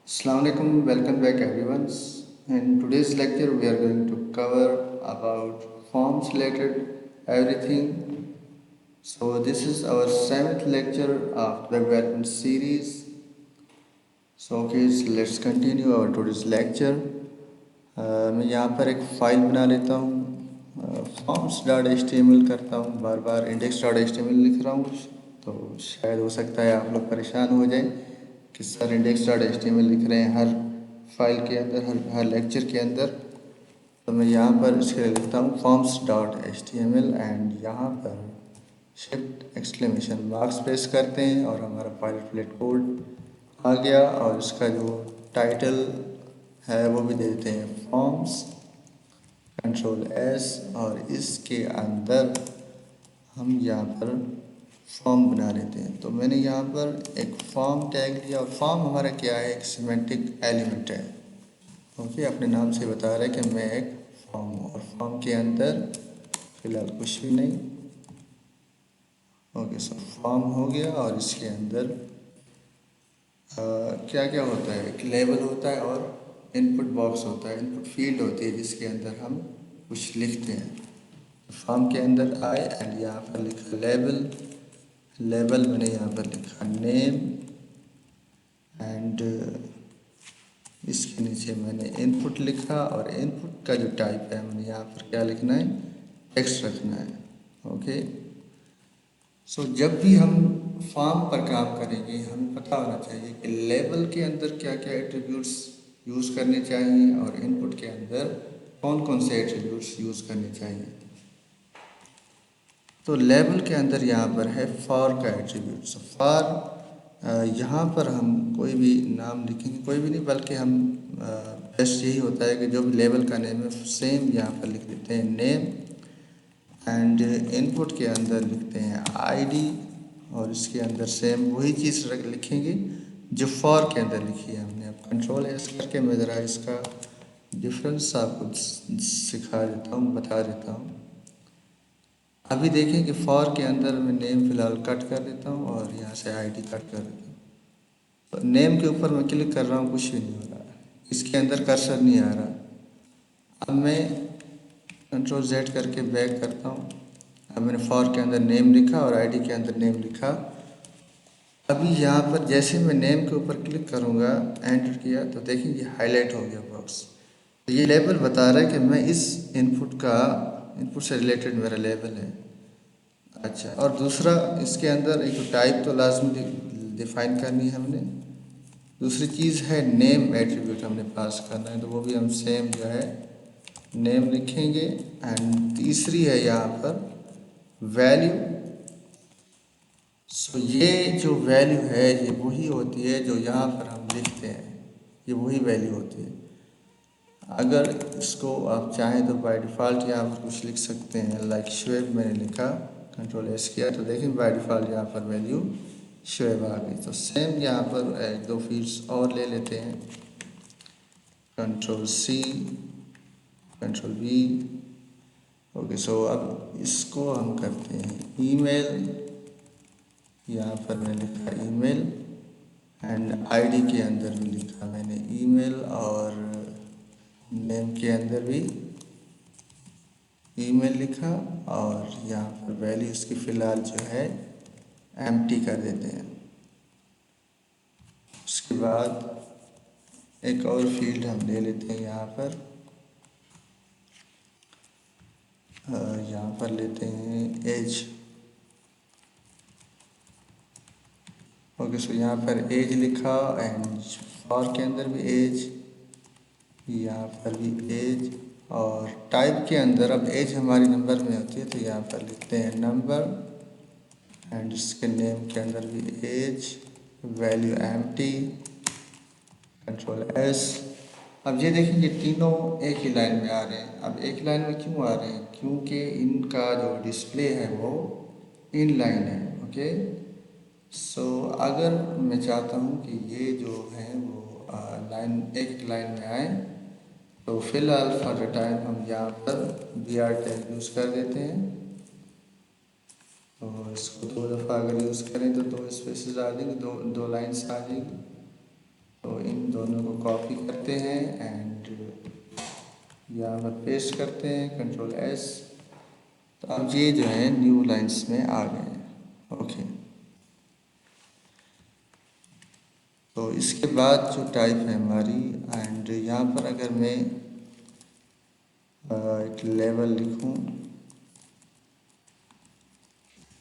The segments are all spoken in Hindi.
Assalamu alaikum, welcome back everyone. In today's lecture we are going to cover about forms related everything. So this is our seventh lecture of the development series. So okay, let's continue our today's lecture. मैं यहाँ पर एक फाइल बना लेता हूँ forms dot H T M L करता हूँ, बार बार index dot H T M L लिख रहा हूँ, तो शायद हो सकता है आप लोग परेशान हो जाए कि sir index dot H T M L लिख रहे हैं हर फाइल के अंदर, हर लेक्चर के अंदर। तो मैं यहाँ पर इसके लिए लिखता हूँ forms dot H T M L and यहाँ पर शिफ्ट एक्सक्लेमेशन मार्क्स प्रेस करते हैं और हमारा पायलट कोड आ गया। और इसका जो टाइटल है वो भी दे देते हैं फॉर्म्स कंट्रोल एस, और इसके अंदर हम यहाँ पर फॉर्म बना लेते हैं। तो मैंने यहाँ पर एक फॉर्म टैग लिया और फॉर्म हमारा क्या है, एक सिमेंटिक एलिमेंट है। ओके, अपने नाम से बता रहा है कि मैं एक फॉर्म हूँ और फॉर्म के अंदर फिलहाल कुछ भी नहीं। ओके, सो फॉर्म हो गया और इसके अंदर क्या क्या होता है, एक लेबल होता है और इनपुट बॉक्स होता है, इनपुट फील्ड होती है जिसके अंदर हम कुछ लिखते हैं। फॉर्म के अंदर आए एंड यहाँ पर लिखा लेबल, लेबल मैंने यहाँ पर लिखा नेम एंड इसके नीचे मैंने इनपुट लिखा और इनपुट का जो टाइप है मैंने यहाँ पर क्या लिखना है, टेक्स्ट रखना है। ओके, सो जब भी हम फॉर्म पर काम करेंगे हमें पता होना चाहिए कि लेबल के अंदर क्या क्या एट्रीब्यूट्स यूज़ करने चाहिए और इनपुट के अंदर कौन कौन से एट्रीब्यूट्स यूज़ करने चाहिए। तो लेबल के अंदर यहाँ पर है फॉर का एट्रीब्यूट। सो फॉर यहाँ पर हम कोई भी नाम लिखेंगे, कोई भी नहीं बल्कि हम बेस्ट यही होता है कि जो भी लेबल का नेम है सेम यहाँ पर लिख देते हैं नेम एंड इनपुट के अंदर लिखते हैं आईडी और इसके अंदर सेम वही चीज़ लिखेंगे जो फॉर के अंदर लिखी है हमने। अब कंट्रोल एस करके मैं ज़रा इसका डिफरेंस आपको सिखा देता हूँ, बता देता हूँ। अभी देखें कि फॉर के अंदर मैं नेम फ़िलहाल कट कर देता हूँ और यहाँ से आईडी कट कर देता हूँ। तो नेम के ऊपर मैं क्लिक कर रहा हूँ, कुछ भी नहीं हो रहा, इसके अंदर कर्सर नहीं आ रहा। अब मैं कंट्रोल जेड करके बैक करता हूँ। अब मैंने फॉर के अंदर नेम लिखा और आईडी के अंदर नेम लिखा। अभी यहाँ पर जैसे मैं नेम के ऊपर क्लिक करूँगा, एंटर किया, तो देखिए ये हाईलाइट हो गया बॉक्स। तो ये लेबल बता रहा है कि मैं इस इनपुट से रिलेटेड मेरा लेबल है। अच्छा, और दूसरा इसके अंदर एक तो टाइप तो लाजमी डिफाइन करनी है हमने। दूसरी चीज़ है नेम एट्रीब्यूट हमने पास करना है, तो वो भी हम सेम जो है नेम लिखेंगे। एंड तीसरी है यहाँ पर वैल्यू। सो ये जो वैल्यू है ये वही होती है जो यहाँ पर हम लिखते हैं, ये वही वैल्यू होती है। अगर इसको आप चाहें तो बाय डिफ़ॉल्ट यहाँ पर कुछ लिख सकते हैं, लाइक शुएब मैंने लिखा, कंट्रोल एस किया, तो देखें बाय डिफ़ॉल्ट यहाँ पर वैल्यू शुएब आ गई। तो सेम यहाँ पर एक दो फील्ड्स और ले लेते हैं, control C, control V. Okay, so अब इसको हम करते हैं ईमेल। यहाँ पर मैंने लिखा ईमेल एंड आईडी के अंदर भी लिखा मैंने ईमेल और नेम के अंदर भी ईमेल लिखा और यहाँ पर वैल्यू इसकी फ़िलहाल जो है एम्प्टी कर देते हैं। उसके बाद एक और फील्ड हम ले लेते हैं यहाँ पर लेते हैं एज। ओके, सो यहाँ पर एज लिखा एंड फॉर के अंदर भी एज, यहाँ पर भी एज, और टाइप के अंदर अब एज हमारी नंबर में होती है तो यहाँ पर लिखते हैं नंबर एंड इसके नेम के अंदर भी age, value empty, control S. अब ये देखें ये तीनों एक ही लाइन में आ रहे हैं। अब एक लाइन में क्यों आ रहे हैं, क्योंकि इनका जो डिस्प्ले है वो इन लाइन है। ओके, सो अगर मैं चाहता हूँ कि ये जो है वो लाइन एक लाइन में आए, तो फिलहाल फॉर द टाइम हम यहाँ पर बी आर टैग यूज़ कर देते हैं। तो इसको दो दफ़ा अगर यूज़ करें तो दो स्पेसेस आ जाएंगे, दो लाइन्स आ जाएंगी। तो इन दोनों को कॉपी करते हैं एंड यहाँ पर पेस्ट करते हैं, कंट्रोल एस। तो अब ये जो है न्यू लाइंस में आ गए हैं। ओके, तो इसके बाद जो टाइप है हमारी, एंड यहाँ पर अगर मैं एक लेवल लिखूँ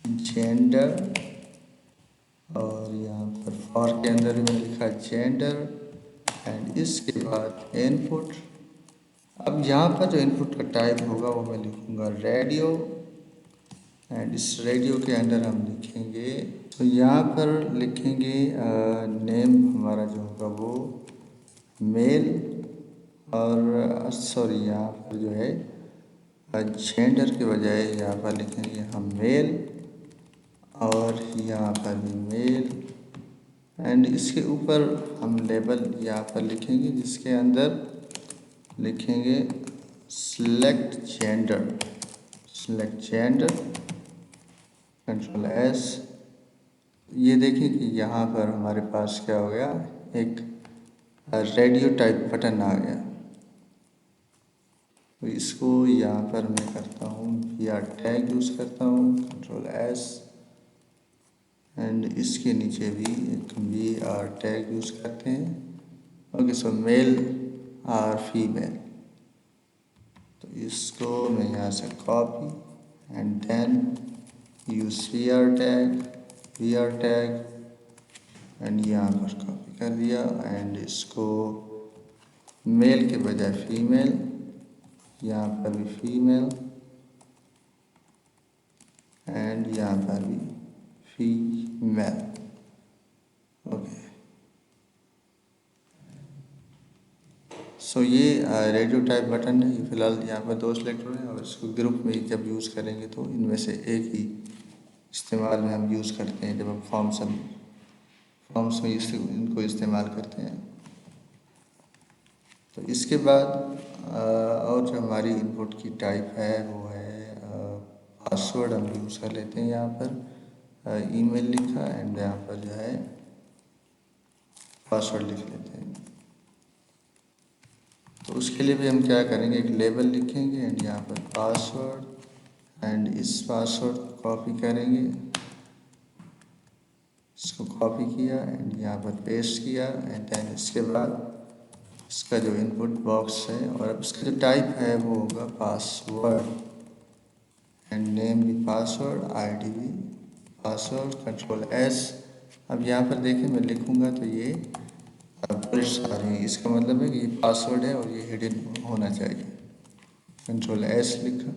जेंडर, और यहाँ पर फॉर के अंदर में लिखा जेंडर एंड इसके बाद इनपुट। अब यहाँ पर जो इनपुट का टाइप होगा वो मैं लिखूँगा रेडियो, एंड इस रेडियो के अंदर हम लिखेंगे, तो यहाँ पर लिखेंगे नेम हमारा जो होगा वो मेल, और सॉरी यहाँ पर जो है जेंडर के बजाय यहाँ पर लिखेंगे हम मेल, और यहाँ पर भी मेल, एंड इसके ऊपर हम लेबल यहाँ पर लिखेंगे जिसके अंदर लिखेंगे select gender, select gender, control S. ये देखिए कि यहाँ पर हमारे पास क्या हो गया, एक रेडियो टाइप बटन आ गया। तो इसको यहाँ पर मैं करता हूँ VR टैग यूज़ करता हूँ, कंट्रोल एस, एंड इसके नीचे भी एक VR टैग यूज़ करते हैं। ओके, सो मेल और फीमेल, तो इसको मैं यहाँ से copy and then use VR tag and यहाँ पर कॉपी कर दिया, एंड इसको मेल के बजाय फीमेल, यहाँ पर भी फीमेल, एंड यहाँ पर भी फीमेल। ओके, सो ये रेडियो टाइप बटन है, ये फिलहाल यहाँ पर दो सिलेक्ट हो रहे हैं, और इसको ग्रुप में जब यूज़ करेंगे तो इनमें से एक ही इस्तेमाल में हम यूज़ करते हैं, जब हम फॉर्म्स में इनको इस्तेमाल करते हैं। तो इसके बाद और जो हमारी इनपुट की टाइप है वो है पासवर्ड हम यूज़ कर लेते हैं। यहाँ पर ईमेल लिखा एंड यहाँ पर जो है पासवर्ड लिख लेते हैं। तो उसके लिए भी हम क्या करेंगे, एक लेबल लिखेंगे एंड यहाँ पर पासवर्ड, एंड इस पासवर्ड को कॉपी करेंगे, इसको कॉपी किया एंड यहाँ पर पेस्ट किया, एंड देन इसके बाद इसका जो इनपुट बॉक्स है, और अब इसका जो टाइप है वो होगा पासवर्ड, एंड नेम भी पासवर्ड, आईडी भी पासवर्ड, कंट्रोल एस। अब यहाँ पर देखें मैं लिखूँगा तो ये बुलेट्स आ रही हैं, इसका मतलब है कि ये पासवर्ड है और ये हिडन होना चाहिए। कंट्रोल एस लिखा,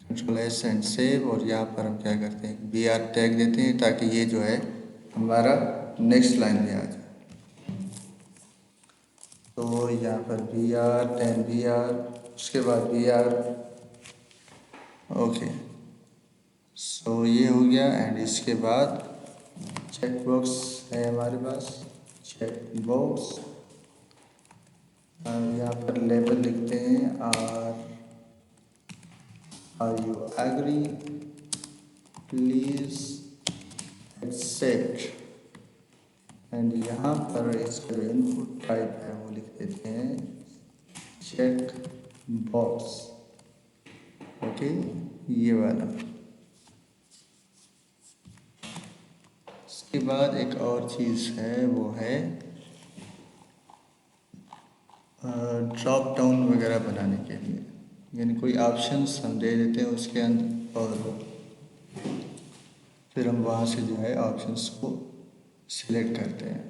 कंट्रोल एस एंड सेव, और यहाँ पर हम क्या करते हैं VR टैग देते हैं ताकि ये जो है हमारा नेक्स्ट लाइन में आ जाए। तो यहाँ पर VR 10 VR, उसके बाद VR। ओके, सो ये हो गया, एंड इसके बाद चेक बॉक्स है हमारे पास, चेक बॉक्स, यहाँ पर लेबल लिखते हैं are you agree, please accept, and यहाँ पर इसका जो इनपुट टाइप है वो लिख देते हैं चेक बॉक्स। ओके, ये वाला। इसके बाद एक और चीज़ है वो है ड्रॉप डाउन वगैरह बनाने के लिए, यानी कोई ऑप्शंस हम दे देते हैं उसके अंदर, और फिर हम वहाँ से जो है ऑप्शंस को सिलेक्ट करते हैं।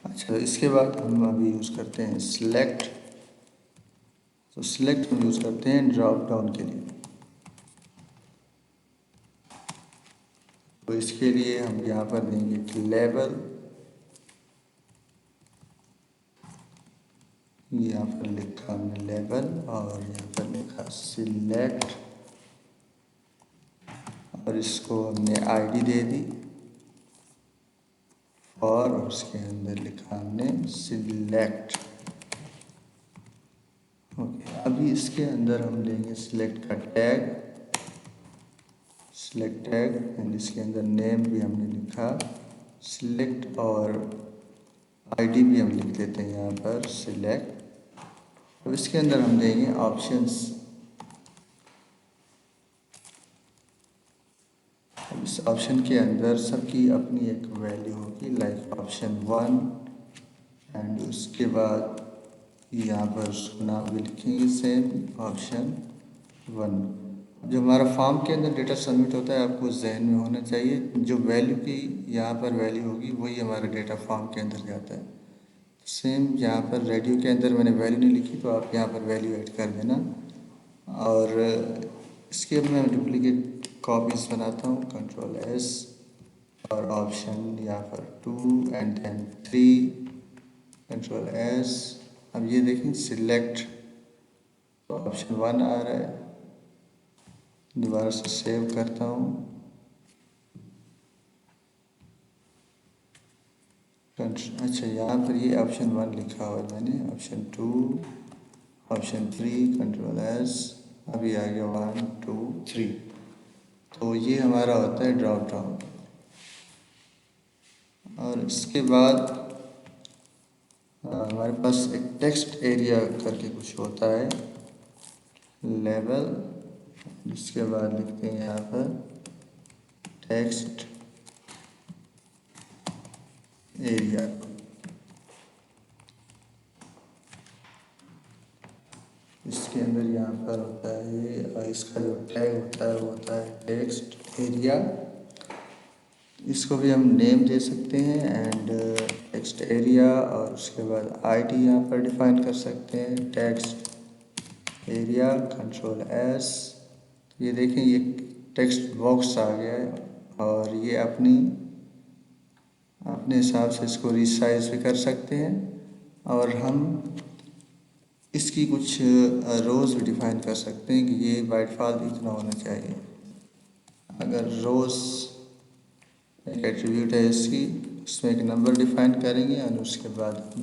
अच्छा, इसके बाद हम अभी यूज़ करते हैं सिलेक्ट। तो सिलेक्ट हम यूज़ करते हैं ड्रॉप डाउन के लिए। तो इसके लिए हम यहाँ पर देंगे लेबल, यहाँ पर लिखा हमने लेबल, और यहाँ पर लिखा सिलेक्ट, और इसको हमने आईडी दे दी, और उसके अंदर लिखा हमने सिलेक्ट। ओके, अभी इसके अंदर हम लेंगे सिलेक्ट का टैग, सिलेक्ट टैग एंड इसके अंदर नेम भी हमने लिखा सिलेक्ट और आईडी भी हम लिख देते हैं यहाँ पर सिलेक्ट। अब इसके अंदर हम देंगे ऑप्शंस। अब इस ऑप्शन के अंदर सबकी अपनी एक वैल्यू होगी, लाइक ऑप्शन 1 एंड उसके बाद यहाँ पर नाम भी लिखेंगे सेम ऑप्शन 1। जो हमारा फॉर्म के अंदर डेटा सबमिट होता है आपको जहन में होना चाहिए, जो वैल्यू की यहाँ पर वैल्यू होगी वही हमारा डेटा फॉर्म के अंदर जाता है। सेम यहाँ पर रेडियो के अंदर मैंने वैल्यू नहीं लिखी तो आप यहाँ पर वैल्यू ऐड कर देना। और इसके अब मैं डुप्लीकेट कॉपीज बनाता हूँ, Ctrl+S और ऑप्शन यहाँ पर 2 एंड देन 3, Ctrl+S। अब ये देखें सिलेक्ट तो ऑप्शन 1 आ रहा है। दोबारा से सेव करता हूँ, अच्छा यहाँ पर ये ऑप्शन 1 लिखा हुआ है मैंने, ऑप्शन 2 ऑप्शन 3, Ctrl+S। अभी आ गया 1 2 3। तो ये हमारा होता है ड्रॉप डाउन। और इसके बाद हमारे पास एक टेक्स्ट एरिया करके कुछ होता है लेवल, जिसके बाद लिखते हैं यहाँ पर टेक्स्ट एरिया। इसके अंदर यहाँ पर होता है इसका जो टैग होता है वो होता है टेक्स्ट एरिया। इसको भी हम नेम दे सकते हैं एंड टेक्स्ट एरिया, और उसके बाद आईडी यहाँ पर डिफाइन कर सकते हैं टेक्स्ट एरिया, Ctrl+S। ये देखें ये टेक्स्ट बॉक्स आ गया है और ये अपने हिसाब से इसको रिसाइज भी कर सकते हैं। और हम इसकी कुछ रोज़ भी डिफाइन कर सकते हैं कि ये बाय डिफ़ॉल्ट इतना होना चाहिए। अगर रोज़ एक एट्रीब्यूट है इसकी, उसमें एक नंबर डिफाइन करेंगे और उसके बाद हम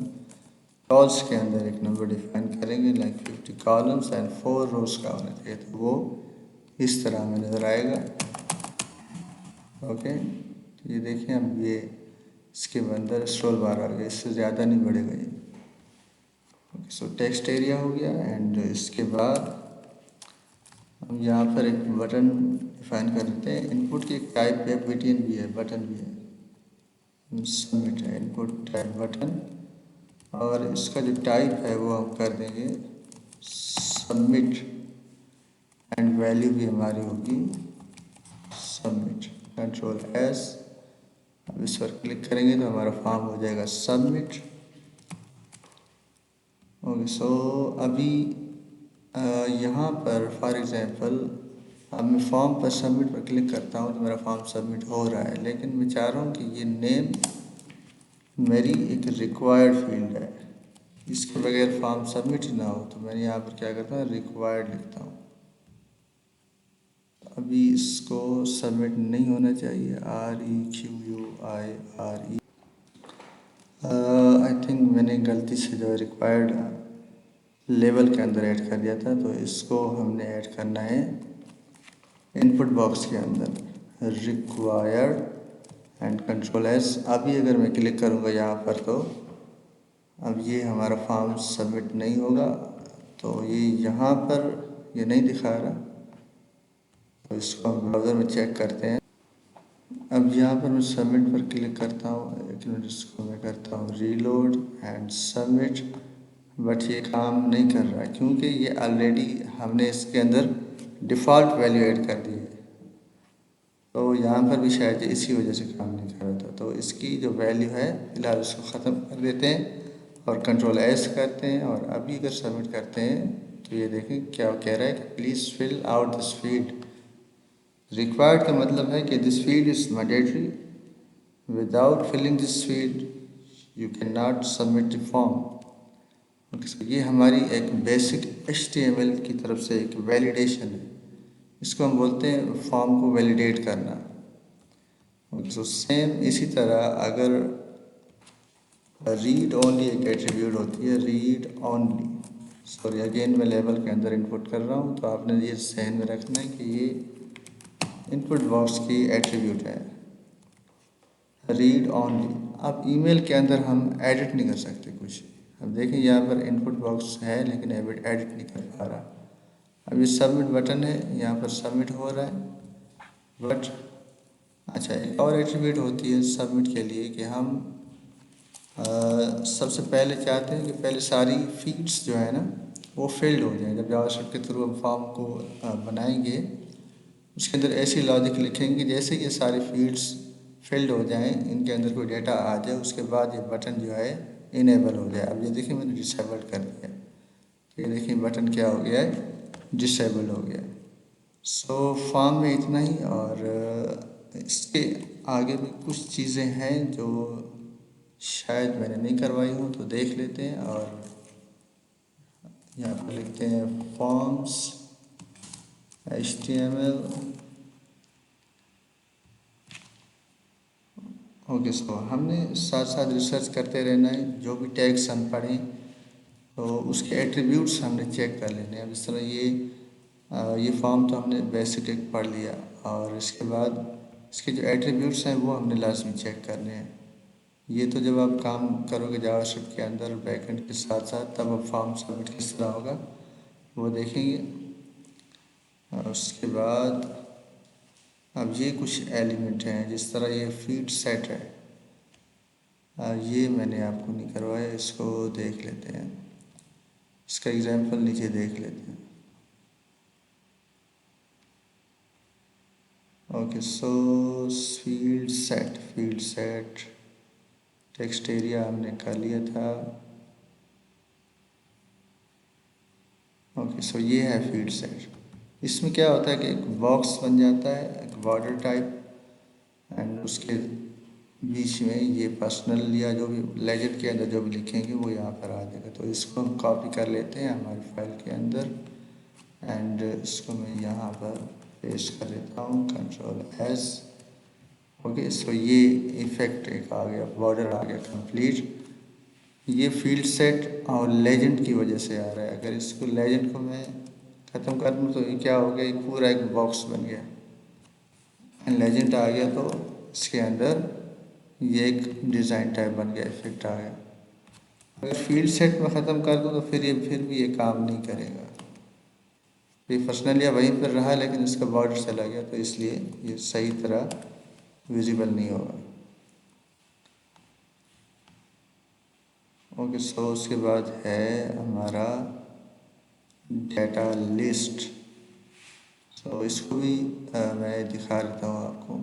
कॉल्स के अंदर एक नंबर डिफाइन करेंगे, लाइक 50 कॉलम्स एंड 4 रोज़ का होना चाहिए, तो वो इस तरह में नज़र आएगा। ओके, तो ये देखें अब ये इसके अंदर स्क्रॉल बार आ गया, इससे ज़्यादा नहीं बढ़ेगा ये। सो टेक्स्ट एरिया हो गया एंड इसके बाद हम यहाँ पर एक बटन डिफाइन कर देते हैं। इनपुट की एक टाइप है, बटन भी है, बटन भी है, सबमिट है, इनपुट टाइप बटन। और इसका जो टाइप है वो हम कर देंगे सबमिट एंड वैल्यू भी हमारी होगी सबमिट, Ctrl+S। अब इस पर क्लिक करेंगे तो हमारा फॉर्म हो जाएगा सबमिट। ओके, सो अभी यहाँ पर फॉर एग्ज़ाम्पल अब मैं फॉर्म पर सबमिट पर क्लिक करता हूँ तो मेरा फॉर्म सबमिट हो रहा है, लेकिन मैं चाह रहा हूँ कि ये नेम मेरी एक रिक्वायर्ड फील्ड है, इसके बगैर फॉर्म सबमिट ना हो। तो मैंने यहाँ पर क्या करता हूँ, रिक्वायर्ड लिखता हूँ। अभी इसको सबमिट नहीं होना चाहिए, REQUIRE। आई थिंक मैंने गलती से जो रिक्वायर्ड लेवल के अंदर ऐड कर दिया था, तो इसको हमने ऐड करना है इनपुट बॉक्स के अंदर रिक्वायर्ड एंड Ctrl+S। अभी अगर मैं क्लिक करूँगा यहाँ पर तो अब ये हमारा फॉर्म सबमिट नहीं होगा, तो ये यहाँ पर ये नहीं दिखा रहा, तो इसको हम ब्राउज़र में चेक करते हैं। अब यहाँ पर मैं सबमिट पर क्लिक करता हूँ, एक मिनट, इसको मैं करता हूँ रीलोड एंड सबमिट, बट ये काम नहीं कर रहा क्योंकि ये ऑलरेडी हमने इसके अंदर डिफ़ॉल्ट वैल्यू ऐड कर दी है, तो यहाँ पर भी शायद इसी वजह से काम नहीं कर रहा था। तो इसकी जो वैल्यू है फ़िलहाल इसको ख़त्म कर देते हैं और Ctrl+S करते हैं, और अभी अगर सबमिट करते हैं तो ये देखें क्या कह रहा है कि please fill out this field. Required का मतलब है कि this field is mandatory, without filling this field you can not submit the form. ये हमारी एक बेसिक HTML की तरफ से एक वैलिडेशन है, इसको हम बोलते हैं फॉर्म को वैलिडेट करना। तो सेम इसी तरह अगर रीड ओनली एक एट्रीब्यूट होती है, रीड ओनली, सॉरी अगेन मैं लेवल के अंदर इनपुट कर रहा हूँ, तो आपने ये ध्यान में रखना है कि ये इनपुट बॉक्स की एट्रीब्यूट है रीड ऑनली। अब ईमेल के अंदर हम एडिट नहीं कर सकते कुछ। अब देखिए यहाँ पर इनपुट बॉक्स है लेकिन एडिट नहीं कर पा रहा। अब ये सबमिट बटन है, यहाँ पर सबमिट हो रहा है बट अच्छा एक और एट्रीब्यूट होती है सबमिट के लिए कि हम सबसे पहले चाहते हैं कि पहले सारी फील्ड्स जो है ना वो फिल्ड हो जाए। जब जावास्क्रिप्ट के थ्रू हम फॉर्म को बनाएंगे उसके अंदर ऐसी लॉजिक लिखेंगे जैसे ये सारी फील्ड्स फिल्ड हो जाएं, इनके अंदर कोई डेटा आ जाए, उसके बाद ये बटन जो है इनेबल हो जाए। अब ये देखिए मैंने डिसेबल कर दिया, ये देखिए बटन क्या हो गया है, डिसेबल हो गया। सो फॉर्म में इतना ही। और इसके आगे भी कुछ चीज़ें हैं जो शायद मैंने नहीं करवाई हूँ, तो देख लेते हैं। और यहाँ पर लिखते हैं फॉर्म्स HTML। ओके, सो हमने साथ साथ रिसर्च करते रहना है, जो भी टैग्स हम पढ़ें तो उसके एट्रीब्यूट्स हमने चेक कर लेने हैं। अब इस तरह ये फॉर्म तो हमने बेसिक एक पढ़ लिया, और इसके बाद इसके जो एट्रीब्यूट्स हैं वो हमने लाजमी चेक करने हैं। ये तो जब आप काम करोगे जावास्क्रिप्ट के अंदर बैकएंड के साथ साथ, तब अब फॉर्म सबमिट किस तरह होगा वो देखेंगे। और उसके बाद अब ये कुछ एलिमेंट हैं, जिस तरह ये फीड सेट है, ये मैंने आपको नहीं करवाया, इसको देख लेते हैं। इसका एग्जाम्पल नीचे देख लेते हैं। ओके, सो फील्ड सेट टेक्स्ट एरिया हमने कर लिया था। ओके, सो ये है फील्ड सेट। इसमें क्या होता है कि एक बॉक्स बन जाता है, एक बॉर्डर टाइप, एंड उसके बीच में ये पर्सनल या जो भी लेजेंड के अंदर जो भी लिखेंगे वो यहाँ पर आ जाएगा। तो इसको हम कॉपी कर लेते हैं हमारी फाइल के अंदर, एंड इसको मैं यहाँ पर पेस्ट कर देता हूँ, Ctrl+S। ओके, सो ये इफेक्ट एक आ गया, बॉर्डर आ गया कंप्लीट। ये फील्ड सेट और लेजेंड की वजह से आ रहा है। अगर इसको लेजेंड को मैं ख़त्म कर दूँ तो ये क्या हो गया, एक पूरा एक बॉक्स बन गया, एंड लेजेंड आ गया तो इसके अंदर ये एक डिज़ाइन टाइप बन गया, इफेक्ट आ गया। अगर फील्ड सेट में ख़त्म कर दूँ तो फिर भी ये काम नहीं करेगा। ये पर्सनल या वहीं पर रहा लेकिन इसका बॉर्डर चला गया, तो इसलिए ये सही तरह विजिबल नहीं होगा। ओके, सो उसके बाद है हमारा डेटा लिस्ट। सो इसको भी मैं दिखा देता हूँ आपको।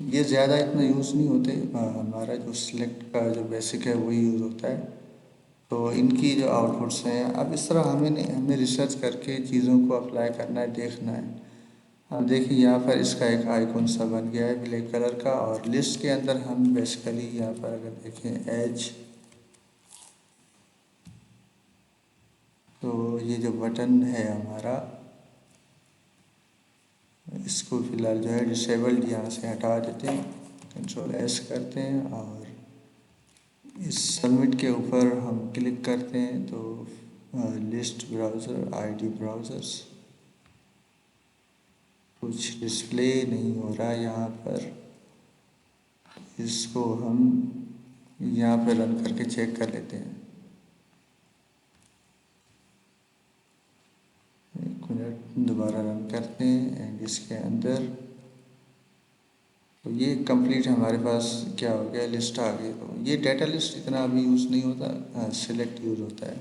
ये ज़्यादा इतना यूज़ नहीं होते, हमारा जो सिलेक्ट का जो बेसिक है वही यूज़ होता है। तो इनकी जो आउटपुट्स हैं, अब इस तरह हमें रिसर्च करके चीज़ों को अप्लाई करना है, देखना है। अब देखिए यहाँ पर इसका एक आइकॉन सा बन गया है ब्लैक कलर का, और लिस्ट के अंदर हम बेसिकली यहाँ पर अगर देखें एज, तो ये जो बटन है हमारा, इसको फिलहाल जो है डिसेबल्ड यहाँ से हटा देते हैं, Ctrl+S करते हैं, और इस सबमिट के ऊपर हम क्लिक करते हैं तो लिस्ट ब्राउज़र ID ब्राउज़र्स कुछ डिस्प्ले नहीं हो रहा है यहाँ पर। इसको हम यहाँ पे रन करके चेक कर लेते हैं। एक मिनट, दोबारा रन करते हैं, एंड इसके अंदर तो ये कंप्लीट हमारे पास क्या हो गया, लिस्ट आ गई। तो ये डेटा लिस्ट इतना अभी यूज़ नहीं होता, सिलेक्ट यूज़ होता है।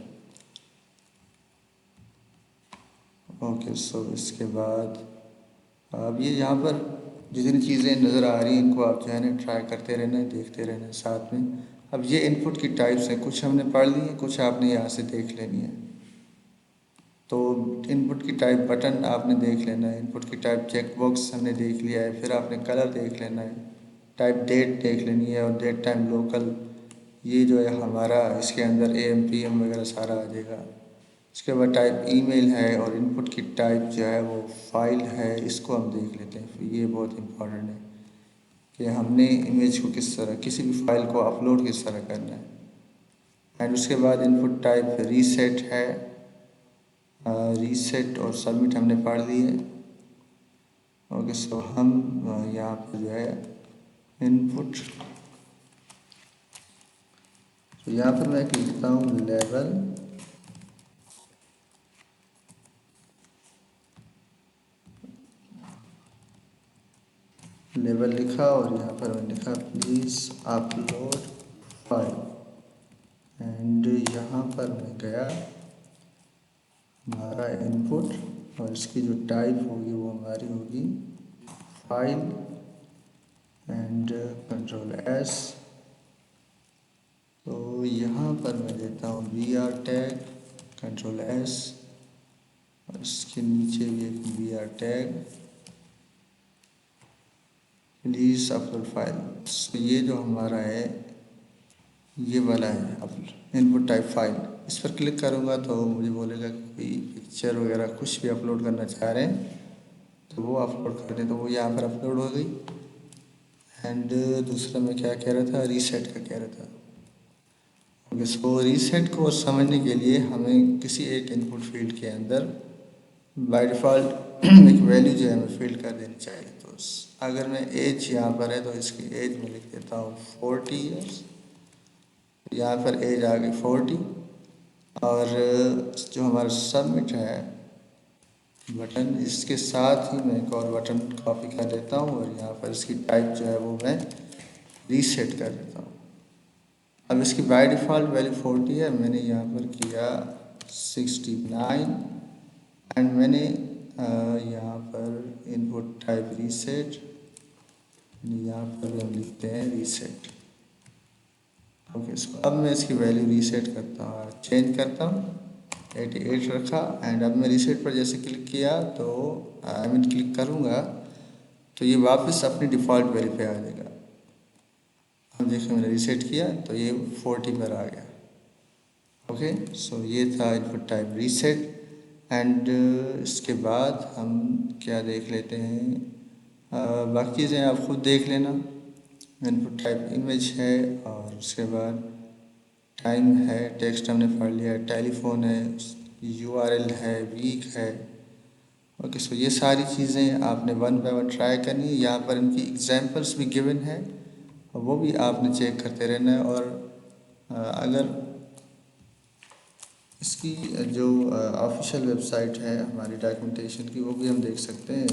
ओके, सो इसके बाद अब ये यहाँ पर जितनी चीज़ें नज़र आ रही हैं इनको आप जो है ना ट्राई करते रहना है, देखते रहना है साथ में। अब ये इनपुट की टाइप्स हैं, कुछ हमने पढ़ ली हैं, कुछ आपने यहाँ से देख लेनी है। तो इनपुट की टाइप बटन आपने देख लेना है, इनपुट की टाइप चेक बॉक्स हमने देख लिया है, फिर आपने कलर देख लेना है, टाइप डेट देख लेनी है, और डेट टाइम लोकल, ये जो है हमारा इसके अंदर AM PM वगैरह सारा आ जाएगा। उसके बाद टाइप ईमेल है, और इनपुट की टाइप जो है वो फाइल है, इसको हम देख लेते हैं। फिर ये बहुत इम्पोर्टेंट है कि हमने इमेज को किस तरह, किसी भी फाइल को अपलोड किस तरह करना है। एंड उसके बाद इनपुट टाइप रीसेट है, रीसेट और सबमिट हमने पढ़ लिए। ओके, सो हम यहाँ पर जो है इनपुट, तो यहाँ पर मैं लिखता हूँ लेवल लिखा, और यहाँ पर मैंने लिखा प्लीज़ अपलोड फाइल, एंड यहाँ पर मैं गया हमारा इनपुट, और इसकी जो टाइप होगी वो हमारी होगी फाइल, एंड कंट्रोल एस। तो यहाँ पर मैं देता हूँ BR टैग, कंट्रोल एस, और इसके नीचे भी एक BR tag, please upload file. तो ये जो हमारा है ये वाला है इनपुट टाइप फाइल। इस पर क्लिक करूँगा तो मुझे बोलेगा कि कोई पिक्चर वगैरह कुछ भी अपलोड करना चाह रहे हैं तो वो अपलोड कर दें, तो वो यहाँ पर अपलोड हो गई। एंड दूसरा मैं क्या कह रहा था, रीसेट का कह रहा था। ओके, सो रीसेट को समझने के लिए हमें किसी एक इनपुट फील्ड के अंदर बाय डिफ़ॉल्ट एक वैल्यू जो है हमें फील्ड कर देनी चाहिए। तो अगर मैं एज यहाँ पर है तो इसकी एज में लिख देता हूँ 40 ईयर्स, यहाँ पर एज आ गई 40। और जो हमारा सबमिट है बटन, इसके साथ ही मैं एक और बटन कॉपी कर देता हूँ, और यहाँ पर इसकी टाइप जो है वो मैं रीसेट कर देता हूँ। अब इसकी बाय डिफ़ॉल्ट वैल्यू 40 है, मैंने यहाँ पर किया 69, एंड मैंने यहाँ पर इनपुट टाइप रीसेट, यहाँ पर भी हम लिखते हैं रीसेट। ओके, सो अब मैं इसकी वैल्यू रीसेट करता हूँ, चेंज करता हूँ, 88 रखा। एंड अब मैं रीसेट पर जैसे क्लिक किया तो आई मीन क्लिक करूँगा तो ये वापस अपनी डिफ़ॉल्ट वैल्यू पे आ जाएगा। अब देखिए मैंने रीसेट किया तो ये 40 पर आ गया। ओके, सो ये था इनपुट टाइप रीसेट। एंड इसके बाद हम क्या देख लेते हैं, बाकी चीज़ें आप खुद देख लेना। इनपुट टाइप इमेज है, और उसके बाद टाइम है, टेक्स्ट हमने पढ़ लिया, टेलीफोन है, URL है, वीक है। ओके, सो ये सारी चीज़ें आपने वन बाय वन ट्राई करनी है। यहाँ पर इनकी एग्जांपल्स भी गिवन है, वो भी आपने चेक करते रहना है। और अगर इसकी जो ऑफिशियल वेबसाइट है हमारी डॉक्यूमेंटेशन की, वो भी हम देख सकते हैं।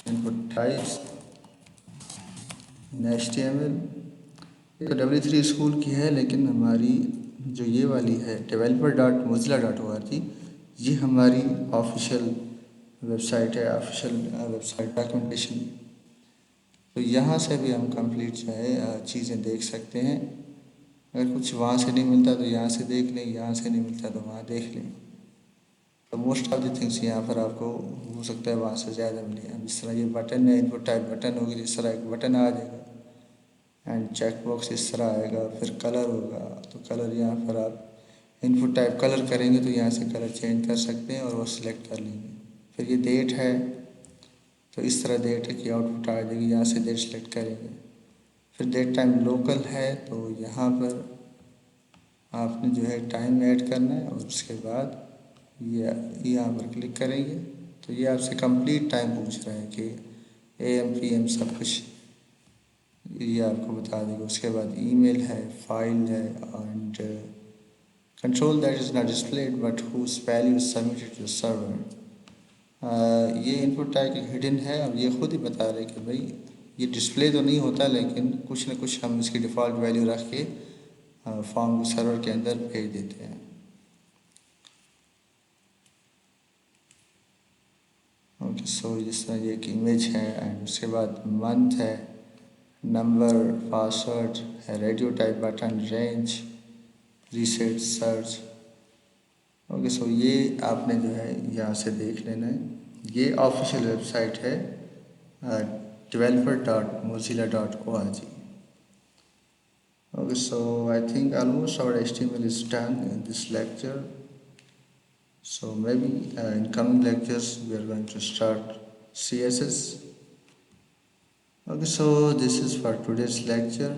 इनपुट टाइप्स HTML, ये तो W3 स्कूल की है, लेकिन हमारी जो ये वाली है developer.mozilla.org, ये हमारी ऑफिशियल वेबसाइट है, ऑफिशियल वेबसाइट डॉक्यूमेंटेशन। तो यहाँ से भी हम कंप्लीट जो है चीज़ें देख सकते हैं। अगर कुछ वहाँ से नहीं मिलता तो यहाँ से देख लें, यहाँ से नहीं मिलता तो वहाँ देख लें। तो मोस्ट ऑफ द थिंग्स यहाँ पर आपको हो सकता है वहाँ से ज़्यादा मिले। अब इस तरह ये बटन है, इनपुट टाइप बटन होगी, इस तरह एक बटन आ जाएगा, एंड चेक बॉक्स इस तरह आएगा। फिर कलर होगा, तो कलर यहाँ पर आप इनपुट टाइप कलर करेंगे तो यहाँ से कलर चेंज कर सकते हैं और वो सिलेक्ट कर लेंगे। फिर ये डेट है, तो इस तरह डेट की आउटपुट आ जाएगी, यहाँ से डेट सेलेक्ट करेंगे। फिर डेट टाइम लोकल है, तो यहाँ पर आपने जो है टाइम ऐड करना है, और उसके बाद ये यहाँ पर क्लिक करेंगे तो ये आपसे कंप्लीट टाइम पूछ रहा है कि AM PM सब कुछ ये आपको बता देगा। उसके बाद ईमेल है, फाइल है, and control that is not displayed but whose value is submitted to server. ये इनपुट टाइप हिडन है। अब ये खुद ही बता रहे कि भाई ये डिस्प्ले तो नहीं होता, लेकिन कुछ न कुछ हम इसकी डिफ़ॉल्ट वैल्यू रख के फॉर्म को सर्वर के अंदर भेज देते हैं। ओके, सो जिस तरह ये एक इमेज है, एंड उसके बाद मंथ है, नंबर, पासवर्ड है, radio type button, range, reset, search. Okay, so ये आपने जो है यहाँ से देख लेना है। ये ऑफिशियल वेबसाइट है developer.mozilla.org। Okay, so I think almost our HTML is done in this lecture. So maybe in coming lectures we are going to start CSS. Okay, so this is for today's lecture.